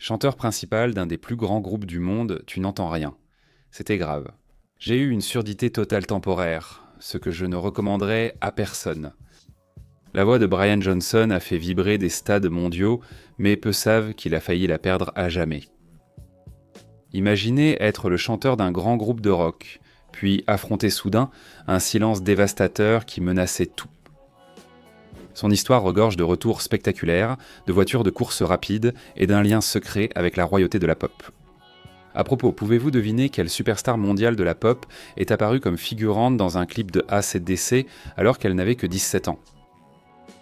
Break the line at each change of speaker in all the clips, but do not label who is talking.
Chanteur principal d'un des plus grands groupes du monde, tu n'entends rien. C'était grave. J'ai eu une surdité totale temporaire, ce que je ne recommanderais à personne. La voix de Brian Johnson a fait vibrer des stades mondiaux, mais peu savent qu'il a failli la perdre à jamais. Imaginez être le chanteur d'un grand groupe de rock, puis affronter soudain un silence dévastateur qui menaçait tout. Son histoire regorge de retours spectaculaires, de voitures de course rapides et d'un lien secret avec la royauté de la pop. À propos, pouvez-vous deviner quelle superstar mondiale de la pop est apparue comme figurante dans un clip de AC/DC alors qu'elle n'avait que 17 ans?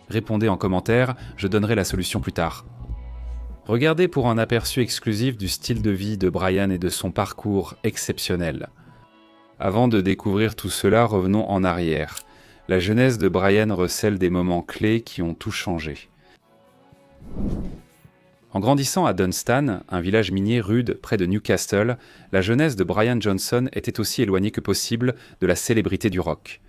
Répondez en commentaire, je donnerai la solution plus tard. Regardez pour un aperçu exclusif du style de vie de Brian et de son parcours exceptionnel. Avant de découvrir tout cela, revenons en arrière. La jeunesse de Brian recèle des moments clés qui ont tout changé. En grandissant à Dunstan, un village minier rude près de Newcastle, la jeunesse de Brian Johnson était aussi éloignée que possible de la célébrité du rock.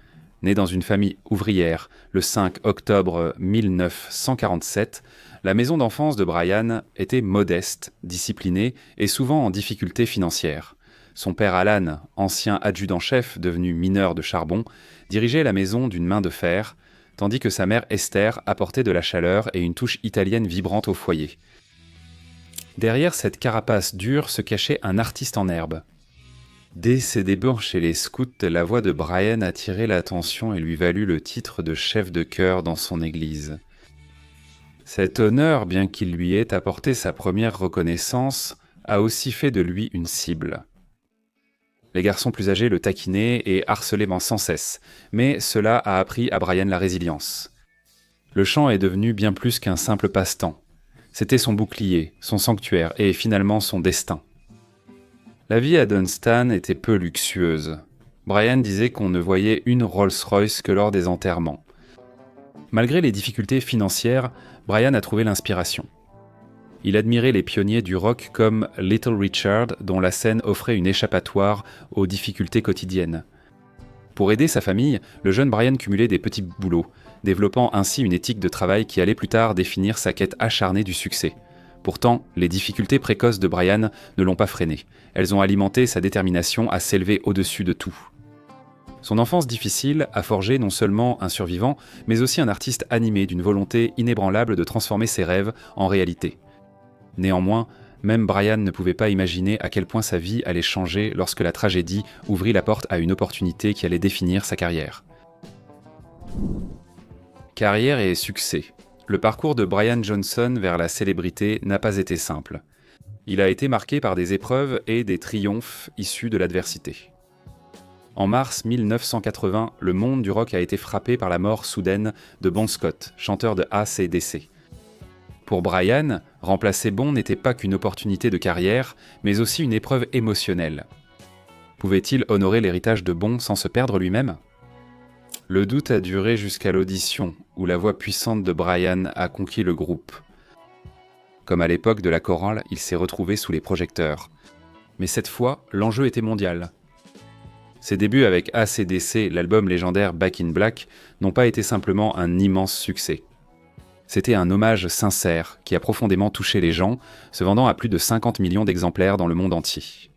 Né dans une famille ouvrière le 5 octobre 1947, la maison d'enfance de Brian était modeste, disciplinée et souvent en difficulté financière. Son père Alan, ancien adjudant-chef devenu mineur de charbon, dirigeait la maison d'une main de fer, tandis que sa mère Esther apportait de la chaleur et une touche italienne vibrante au foyer. Derrière cette carapace dure se cachait un artiste en herbe. Dès ses débuts chez les scouts, la voix de Brian attirait l'attention et lui valut le titre de chef de chœur dans son église. Cet honneur, bien qu'il lui ait apporté sa première reconnaissance, a aussi fait de lui une cible. Les garçons plus âgés le taquinaient et harcelaient sans cesse, mais cela a appris à Brian la résilience. Le chant est devenu bien plus qu'un simple passe-temps. C'était son bouclier, son sanctuaire et finalement son destin. La vie à Dunstan était peu luxueuse. Brian disait qu'on ne voyait une Rolls-Royce que lors des enterrements. Malgré les difficultés financières, Brian a trouvé l'inspiration. Il admirait les pionniers du rock comme Little Richard, dont la scène offrait une échappatoire aux difficultés quotidiennes. Pour aider sa famille, le jeune Brian cumulait des petits boulots, développant ainsi une éthique de travail qui allait plus tard définir sa quête acharnée du succès. Pourtant, les difficultés précoces de Brian ne l'ont pas freiné. Elles ont alimenté sa détermination à s'élever au-dessus de tout. Son enfance difficile a forgé non seulement un survivant, mais aussi un artiste animé d'une volonté inébranlable de transformer ses rêves en réalité. Néanmoins, même Brian ne pouvait pas imaginer à quel point sa vie allait changer lorsque la tragédie ouvrit la porte à une opportunité qui allait définir sa carrière. Carrière et succès. Le parcours de Brian Johnson vers la célébrité n'a pas été simple. Il a été marqué par des épreuves et des triomphes issus de l'adversité. En mars 1980, le monde du rock a été frappé par la mort soudaine de Bon Scott, chanteur de AC/DC. Pour Brian, remplacer Bon n'était pas qu'une opportunité de carrière, mais aussi une épreuve émotionnelle. Pouvait-il honorer l'héritage de Bon sans se perdre lui-même ? Le doute a duré jusqu'à l'audition, où la voix puissante de Brian a conquis le groupe. Comme à l'époque de la chorale, il s'est retrouvé sous les projecteurs. Mais cette fois, l'enjeu était mondial. Ses débuts avec AC/DC, l'album légendaire Back in Black, n'ont pas été simplement un immense succès. C'était un hommage sincère qui a profondément touché les gens, se vendant à plus de 50 millions d'exemplaires dans le monde entier.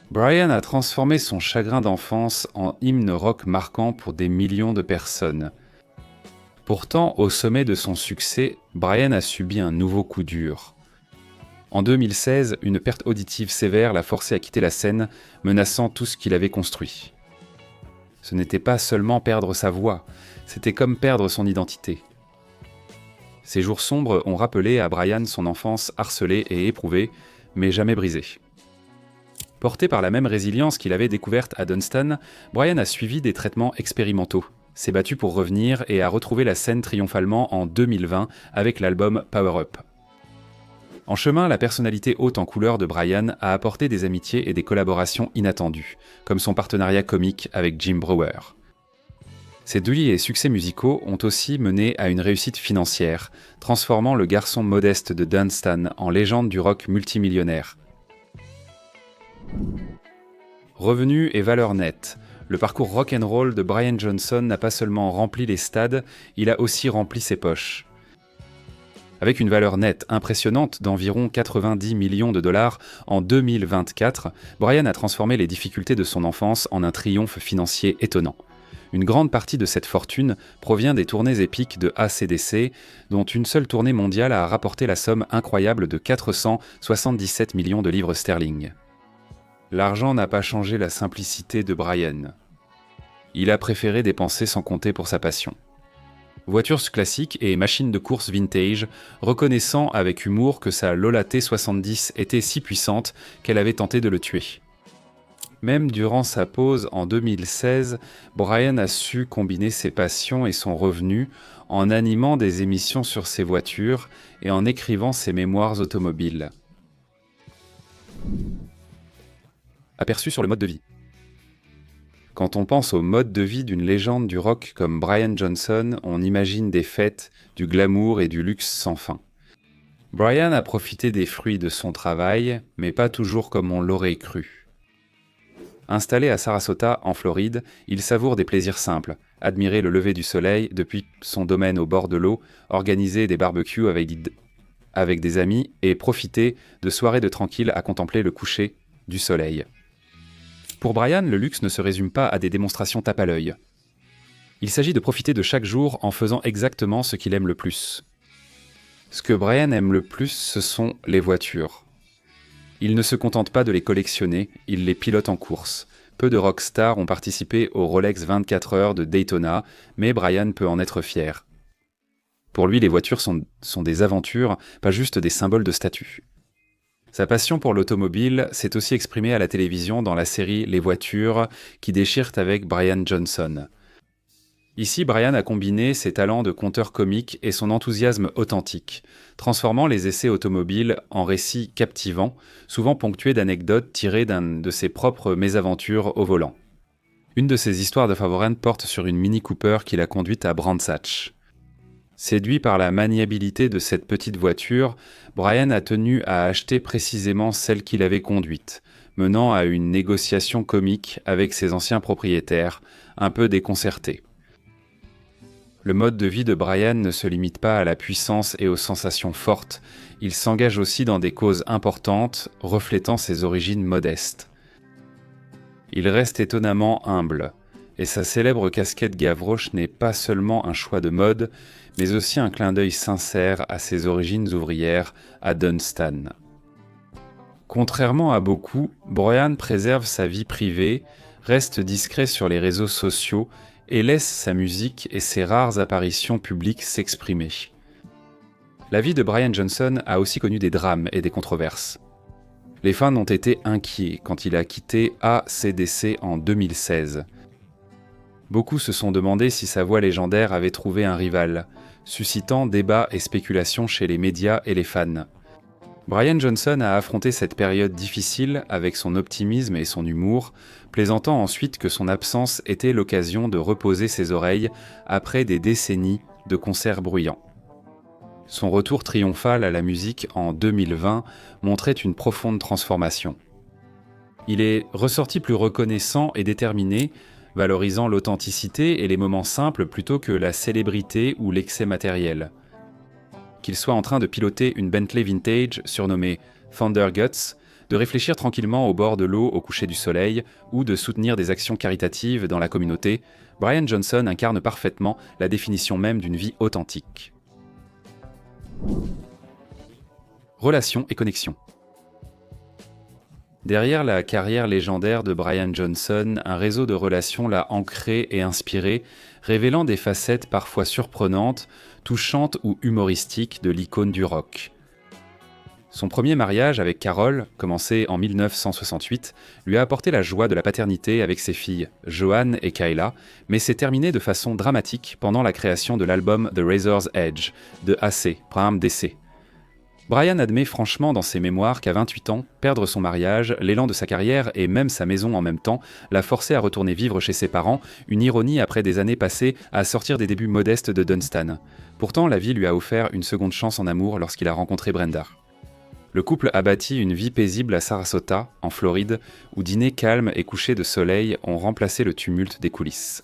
Brian a transformé son chagrin d'enfance en hymne rock marquant pour des millions de personnes. Pourtant, au sommet de son succès, Brian a subi un nouveau coup dur. En 2016, une perte auditive sévère l'a forcé à quitter la scène, menaçant tout ce qu'il avait construit. Ce n'était pas seulement perdre sa voix, c'était comme perdre son identité. Ces jours sombres ont rappelé à Brian son enfance harcelée et éprouvée, mais jamais brisée. Porté par la même résilience qu'il avait découverte à Dunstan, Brian a suivi des traitements expérimentaux, s'est battu pour revenir et a retrouvé la scène triomphalement en 2020 avec l'album Power Up. En chemin, la personnalité haute en couleur de Brian a apporté des amitiés et des collaborations inattendues, comme son partenariat comique avec Jim Breuer. Ces douilles et succès musicaux ont aussi mené à une réussite financière, transformant le garçon modeste de Dunstan en légende du rock multimillionnaire. Revenus et valeurs nettes. Le parcours rock'n'roll de Brian Johnson n'a pas seulement rempli les stades, il a aussi rempli ses poches. Avec une valeur nette impressionnante d'environ 90 millions de dollars en 2024, Brian a transformé les difficultés de son enfance en un triomphe financier étonnant. Une grande partie de cette fortune provient des tournées épiques de AC/DC, dont une seule tournée mondiale a rapporté la somme incroyable de 477 millions de livres sterling. L'argent n'a pas changé la simplicité de Brian. Il a préféré dépenser sans compter pour sa passion. Voitures classiques et machines de course vintage, reconnaissant avec humour que sa Lola T70 était si puissante qu'elle avait tenté de le tuer. Même durant sa pause en 2016, Brian a su combiner ses passions et son revenu en animant des émissions sur ses voitures et en écrivant ses mémoires automobiles. Aperçu sur le mode de vie. Quand on pense au mode de vie d'une légende du rock comme Brian Johnson, on imagine des fêtes, du glamour et du luxe sans fin. Brian a profité des fruits de son travail, mais pas toujours comme on l'aurait cru. Installé à Sarasota, en Floride, il savoure des plaisirs simples, admirer le lever du soleil depuis son domaine au bord de l'eau, organiser des barbecues avec des amis et profiter de soirées de tranquille à contempler le coucher du soleil. Pour Brian, le luxe ne se résume pas à des démonstrations tape à l'œil. Il s'agit de profiter de chaque jour en faisant exactement ce qu'il aime le plus. Ce que Brian aime le plus, ce sont les voitures. Il ne se contente pas de les collectionner, il les pilote en course. Peu de rockstars ont participé au Rolex 24 heures de Daytona, mais Brian peut en être fier. Pour lui, les voitures sont des aventures, pas juste des symboles de statut. Sa passion pour l'automobile s'est aussi exprimée à la télévision dans la série Les voitures qui déchirent avec Brian Johnson. Ici, Brian a combiné ses talents de conteur comique et son enthousiasme authentique, transformant les essais automobiles en récits captivants, souvent ponctués d'anecdotes tirées de ses propres mésaventures au volant. Une de ses histoires de favoris porte sur une Mini Cooper qu'il a conduite à Brands Hatch. Séduit par la maniabilité de cette petite voiture, Brian a tenu à acheter précisément celle qu'il avait conduite, menant à une négociation comique avec ses anciens propriétaires, un peu déconcertés. Le mode de vie de Brian ne se limite pas à la puissance et aux sensations fortes, il s'engage aussi dans des causes importantes, reflétant ses origines modestes. Il reste étonnamment humble, et sa célèbre casquette Gavroche n'est pas seulement un choix de mode, mais aussi un clin d'œil sincère à ses origines ouvrières à Dunstan. Contrairement à beaucoup, Brian préserve sa vie privée, reste discret sur les réseaux sociaux et laisse sa musique et ses rares apparitions publiques s'exprimer. La vie de Brian Johnson a aussi connu des drames et des controverses. Les fans ont été inquiets quand il a quitté AC/DC en 2016. Beaucoup se sont demandé si sa voix légendaire avait trouvé un rival, suscitant débats et spéculations chez les médias et les fans. Brian Johnson a affronté cette période difficile avec son optimisme et son humour, plaisantant ensuite que son absence était l'occasion de reposer ses oreilles après des décennies de concerts bruyants. Son retour triomphal à la musique en 2020 montrait une profonde transformation. Il est ressorti plus reconnaissant et déterminé, valorisant l'authenticité et les moments simples plutôt que la célébrité ou l'excès matériel. Qu'il soit en train de piloter une Bentley vintage surnommée Thunder Guts, de réfléchir tranquillement au bord de l'eau au coucher du soleil ou de soutenir des actions caritatives dans la communauté, Brian Johnson incarne parfaitement la définition même d'une vie authentique. Relations et connexions. Derrière la carrière légendaire de Brian Johnson, un réseau de relations l'a ancré et inspiré, révélant des facettes parfois surprenantes, touchantes ou humoristiques de l'icône du rock. Son premier mariage avec Carol, commencé en 1968, lui a apporté la joie de la paternité avec ses filles, Joanne et Kayla, mais s'est terminé de façon dramatique pendant la création de l'album The Razor's Edge de AC/DC. Brian admet franchement dans ses mémoires qu'à 28 ans, perdre son mariage, l'élan de sa carrière et même sa maison en même temps l'a forcé à retourner vivre chez ses parents, une ironie après des années passées à sortir des débuts modestes de Dunstan. Pourtant, la vie lui a offert une seconde chance en amour lorsqu'il a rencontré Brenda. Le couple a bâti une vie paisible à Sarasota, en Floride, où dîner calme et coucher de soleil ont remplacé le tumulte des coulisses.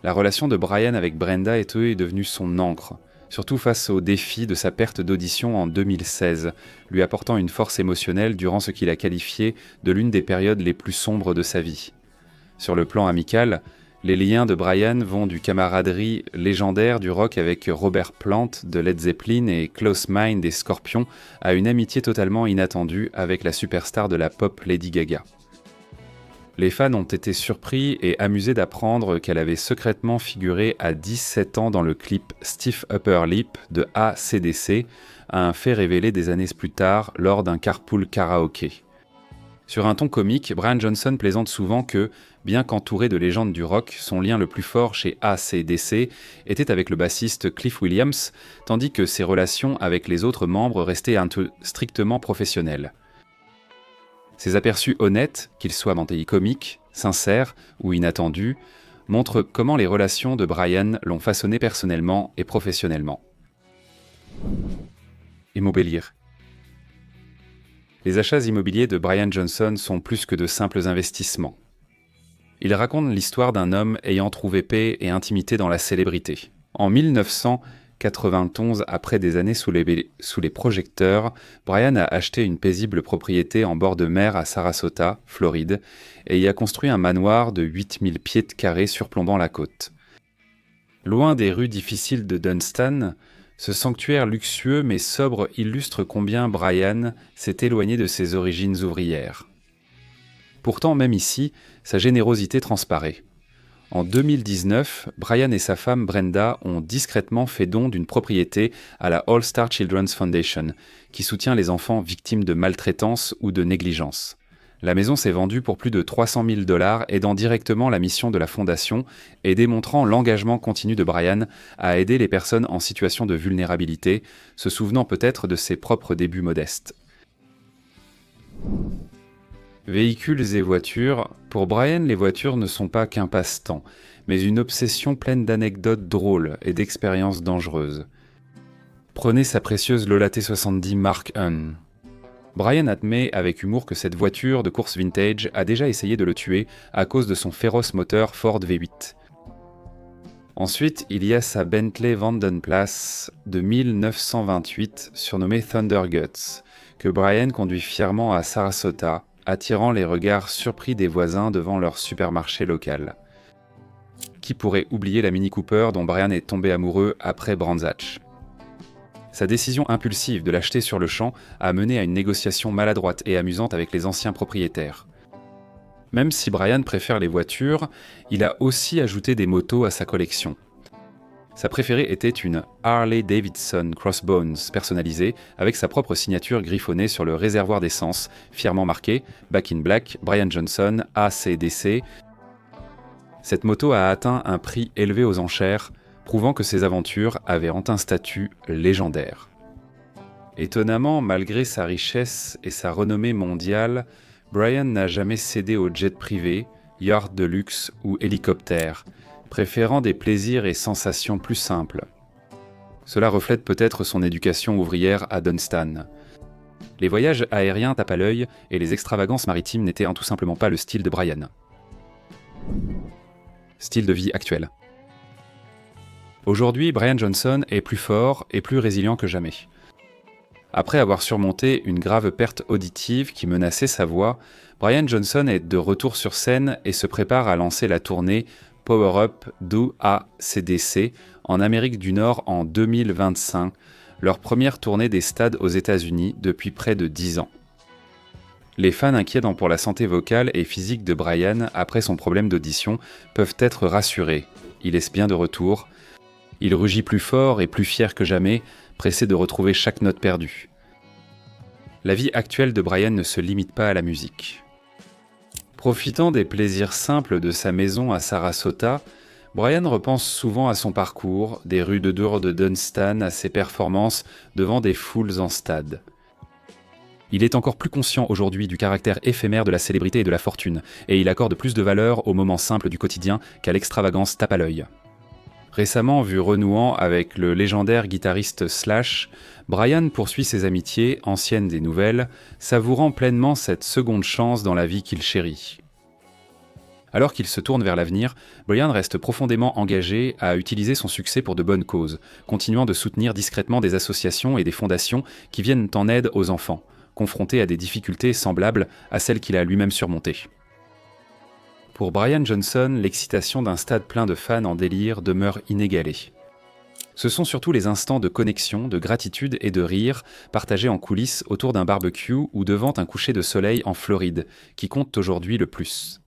La relation de Brian avec Brenda est devenue son encre. surtout face au défi de sa perte d'audition en 2016, lui apportant une force émotionnelle durant ce qu'il a qualifié de l'une des périodes les plus sombres de sa vie. Sur le plan amical, les liens de Brian vont du camaraderie légendaire du rock avec Robert Plant de Led Zeppelin et Klaus Meine des Scorpions à une amitié totalement inattendue avec la superstar de la pop Lady Gaga. Les fans ont été surpris et amusés d'apprendre qu'elle avait secrètement figuré à 17 ans dans le clip Stiff Upper Lip de AC/DC, un fait révélé des années plus tard lors d'un carpool karaoké. Sur un ton comique, Brian Johnson plaisante souvent que, bien qu'entouré de légendes du rock, son lien le plus fort chez AC/DC était avec le bassiste Cliff Williams, tandis que ses relations avec les autres membres restaient strictement professionnelles. Ces aperçus honnêtes, qu'ils soient comiques, sincères ou inattendus, montrent comment les relations de Brian l'ont façonné personnellement et professionnellement. Immobilier. Les achats immobiliers de Brian Johnson sont plus que de simples investissements. Ils racontent l'histoire d'un homme ayant trouvé paix et intimité dans la célébrité. En 1991, après des années sous les projecteurs, Brian a acheté une paisible propriété en bord de mer à Sarasota, Floride, et y a construit un manoir de 8000 pieds de carrés surplombant la côte. Loin des rues difficiles de Dunstan, ce sanctuaire luxueux mais sobre illustre combien Brian s'est éloigné de ses origines ouvrières. Pourtant, même ici, sa générosité transparaît. En 2019, Brian et sa femme Brenda ont discrètement fait don d'une propriété à la All Star Children's Foundation, qui soutient les enfants victimes de maltraitance ou de négligence. La maison s'est vendue pour plus de 300 000 $, aidant directement la mission de la fondation et démontrant l'engagement continu de Brian à aider les personnes en situation de vulnérabilité, se souvenant peut-être de ses propres débuts modestes. Véhicules et voitures. Pour Brian, les voitures ne sont pas qu'un passe-temps, mais une obsession pleine d'anecdotes drôles et d'expériences dangereuses. Prenez sa précieuse Lola T70 Mark I. Brian admet avec humour que cette voiture de course vintage a déjà essayé de le tuer à cause de son féroce moteur Ford V8. Ensuite, il y a sa Bentley Vandenplas de 1928, surnommée Thunder Guts, que Brian conduit fièrement à Sarasota, attirant les regards surpris des voisins devant leur supermarché local. Qui pourrait oublier la Mini Cooper dont Brian est tombé amoureux après Brands Hatch ? Sa décision impulsive de l'acheter sur le champ a mené à une négociation maladroite et amusante avec les anciens propriétaires. Même si Brian préfère les voitures, il a aussi ajouté des motos à sa collection. Sa préférée était une Harley Davidson Crossbones personnalisée avec sa propre signature griffonnée sur le réservoir d'essence, fièrement marqué « Back in Black, Brian Johnson, AC/DC ». Cette moto a atteint un prix élevé aux enchères, prouvant que ses aventures avaient un statut légendaire. Étonnamment, malgré sa richesse et sa renommée mondiale, Brian n'a jamais cédé aux jets privés, yachts de luxe ou hélicoptères, préférant des plaisirs et sensations plus simples. Cela reflète peut-être son éducation ouvrière à Dunstan. Les voyages aériens tapent à l'œil et les extravagances maritimes n'étaient tout simplement pas le style de Brian. Style de vie actuel. Aujourd'hui, Brian Johnson est plus fort et plus résilient que jamais. Après avoir surmonté une grave perte auditive qui menaçait sa voix, Brian Johnson est de retour sur scène et se prépare à lancer la tournée Power Up Do AC/DC en Amérique du Nord en 2025, leur première tournée des stades aux États-Unis depuis près de 10 ans. Les fans inquiets pour la santé vocale et physique de Brian après son problème d'audition peuvent être rassurés. Il est bien de retour. Il rugit plus fort et plus fier que jamais, pressé de retrouver chaque note perdue. La vie actuelle de Brian ne se limite pas à la musique. Profitant des plaisirs simples de sa maison à Sarasota, Brian repense souvent à son parcours, des rues de Dunstan à ses performances devant des foules en stade. Il est encore plus conscient aujourd'hui du caractère éphémère de la célébrité et de la fortune, et il accorde plus de valeur aux moments simples du quotidien qu'à l'extravagance tape à l'œil. Récemment vu renouant avec le légendaire guitariste Slash, Brian poursuit ses amitiés, anciennes et nouvelles, savourant pleinement cette seconde chance dans la vie qu'il chérit. Alors qu'il se tourne vers l'avenir, Brian reste profondément engagé à utiliser son succès pour de bonnes causes, continuant de soutenir discrètement des associations et des fondations qui viennent en aide aux enfants, confrontés à des difficultés semblables à celles qu'il a lui-même surmontées. Pour Brian Johnson, l'excitation d'un stade plein de fans en délire demeure inégalée. Ce sont surtout les instants de connexion, de gratitude et de rire partagés en coulisses autour d'un barbecue ou devant un coucher de soleil en Floride qui comptent aujourd'hui le plus.